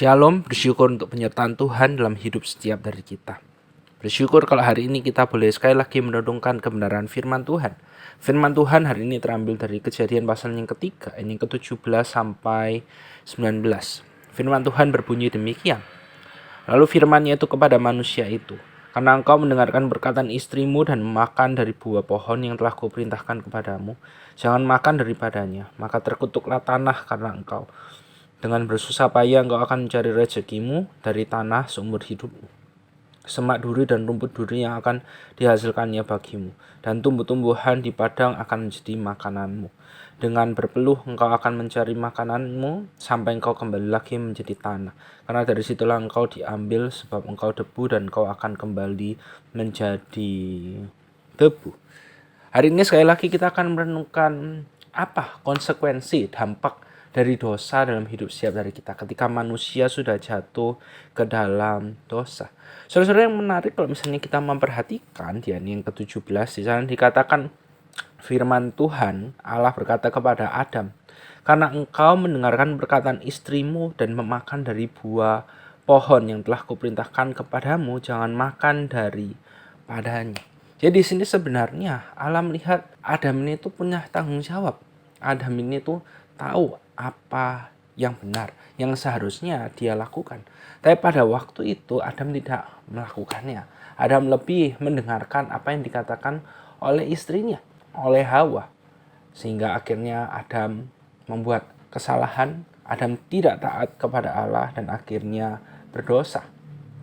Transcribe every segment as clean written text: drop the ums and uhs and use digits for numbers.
Shalom, bersyukur untuk penyertaan Tuhan dalam hidup setiap dari kita. Bersyukur kalau hari ini kita boleh sekali lagi menodongkan kebenaran firman Tuhan. Firman Tuhan hari ini terambil dari Kejadian pasal yang ketiga, ini ke-17 sampai 19. Firman Tuhan berbunyi demikian. Lalu firman-Nya itu kepada manusia itu, karena engkau mendengarkan perkataan istrimu dan makan dari buah pohon yang telah kuperintahkan kepadamu, jangan makan daripadanya, maka terkutuklah tanah karena engkau. Dengan bersusah payah engkau akan mencari rezekimu dari tanah seumur hidupmu. Semak duri dan rumput duri yang akan dihasilkannya bagimu, dan tumbuh-tumbuhan di padang akan menjadi makananmu. Dengan berpeluh engkau akan mencari makananmu sampai engkau kembali lagi menjadi tanah. Karena dari situlah engkau diambil, sebab engkau debu dan engkau akan kembali menjadi debu. Hari ini sekali lagi kita akan merenungkan apa konsekuensi dampak dari dosa dalam hidup setiap dari kita ketika manusia sudah jatuh ke dalam dosa. Saudara-saudara, yang menarik kalau misalnya kita memperhatikan di ayat yang ke-17 di sana dikatakan firman Tuhan Allah berkata kepada Adam, karena engkau mendengarkan perkataan istrimu dan memakan dari buah pohon yang telah kuperintahkan kepadamu, jangan makan dari padanya. Jadi di sini sebenarnya Allah melihat Adam ini tuh punya tanggung jawab. Adam ini tuh tahu apa yang benar, yang seharusnya dia lakukan. Tapi pada waktu itu Adam tidak melakukannya. Adam lebih mendengarkan apa yang dikatakan oleh istrinya, oleh Hawa. Sehingga akhirnya Adam membuat kesalahan, Adam tidak taat kepada Allah dan akhirnya berdosa.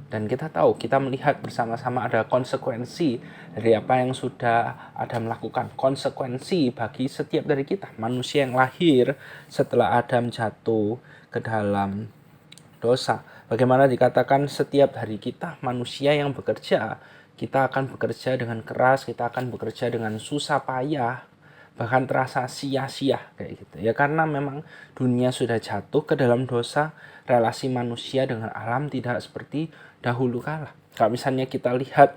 Dan kita tahu, kita melihat bersama-sama ada konsekuensi dari apa yang sudah Adam lakukan. Konsekuensi bagi setiap dari kita, manusia yang lahir setelah Adam jatuh ke dalam dosa. Bagaimana dikatakan setiap hari kita, manusia yang bekerja, kita akan bekerja dengan keras, kita akan bekerja dengan susah payah, bahkan terasa sia-sia kayak gitu ya, karena memang dunia sudah jatuh ke dalam dosa. Relasi manusia dengan alam tidak seperti dahulu kala. Kalau misalnya kita lihat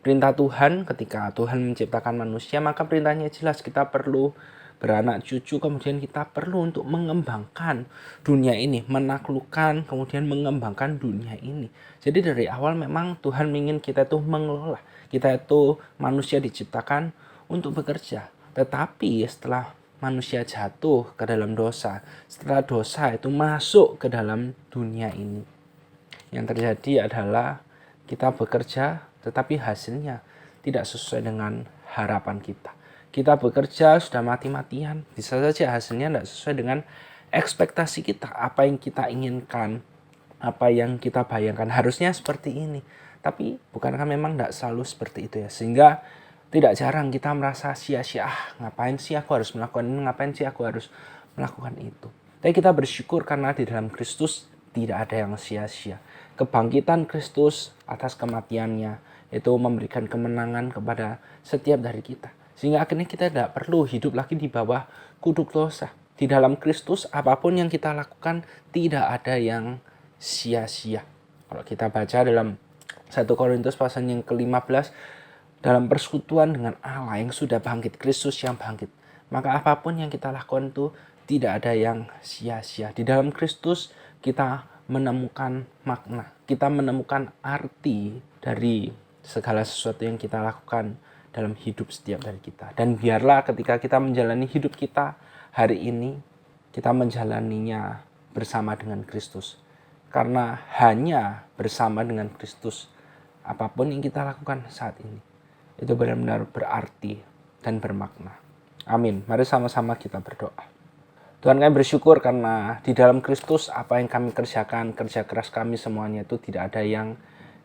perintah Tuhan ketika Tuhan menciptakan manusia, maka perintahnya jelas, kita perlu beranak cucu, kemudian kita perlu untuk mengembangkan dunia ini, menaklukkan, kemudian mengembangkan dunia ini. Jadi dari awal memang Tuhan ingin kita itu mengelola, kita itu manusia diciptakan untuk bekerja. Tetapi setelah manusia jatuh ke dalam dosa, setelah dosa itu masuk ke dalam dunia ini, yang terjadi adalah kita bekerja tetapi hasilnya tidak sesuai dengan harapan kita. Kita bekerja sudah mati-matian, bisa saja hasilnya tidak sesuai dengan ekspektasi kita, apa yang kita inginkan, apa yang kita bayangkan harusnya seperti ini. Tapi bukankah memang tidak selalu seperti itu ya? Sehingga tidak jarang kita merasa sia-sia, ngapain sih aku harus melakukan ini, ngapain sih aku harus melakukan itu. Tapi kita bersyukur karena di dalam Kristus tidak ada yang sia-sia. Kebangkitan Kristus atas kematiannya itu memberikan kemenangan kepada setiap dari kita. Sehingga akhirnya kita tidak perlu hidup lagi di bawah kutuk dosa. Di dalam Kristus apapun yang kita lakukan tidak ada yang sia-sia. Kalau kita baca dalam 1 Korintus pasal yang ke-15, dalam persekutuan dengan Allah yang sudah bangkit, Kristus yang bangkit, maka apapun yang kita lakukan itu tidak ada yang sia-sia. Di dalam Kristus kita menemukan makna, kita menemukan arti dari segala sesuatu yang kita lakukan dalam hidup setiap dari kita. Dan biarlah ketika kita menjalani hidup kita hari ini, kita menjalaninya bersama dengan Kristus. Karena hanya bersama dengan Kristus, apapun yang kita lakukan saat ini, itu benar-benar berarti dan bermakna. Amin. Mari sama-sama kita berdoa. Tuhan, kami bersyukur karena di dalam Kristus apa yang kami kerjakan, kerja keras kami semuanya itu tidak ada yang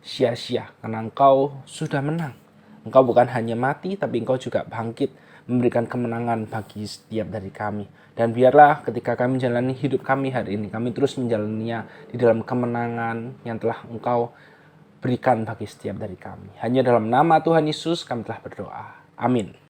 sia-sia. Karena Engkau sudah menang. Engkau bukan hanya mati, tapi Engkau juga bangkit, memberikan kemenangan bagi setiap dari kami. Dan biarlah ketika kami menjalani hidup kami hari ini, kami terus menjalaninya di dalam kemenangan yang telah Engkau berikan bagi setiap dari kami. Hanya dalam nama Tuhan Yesus kami telah berdoa. Amin.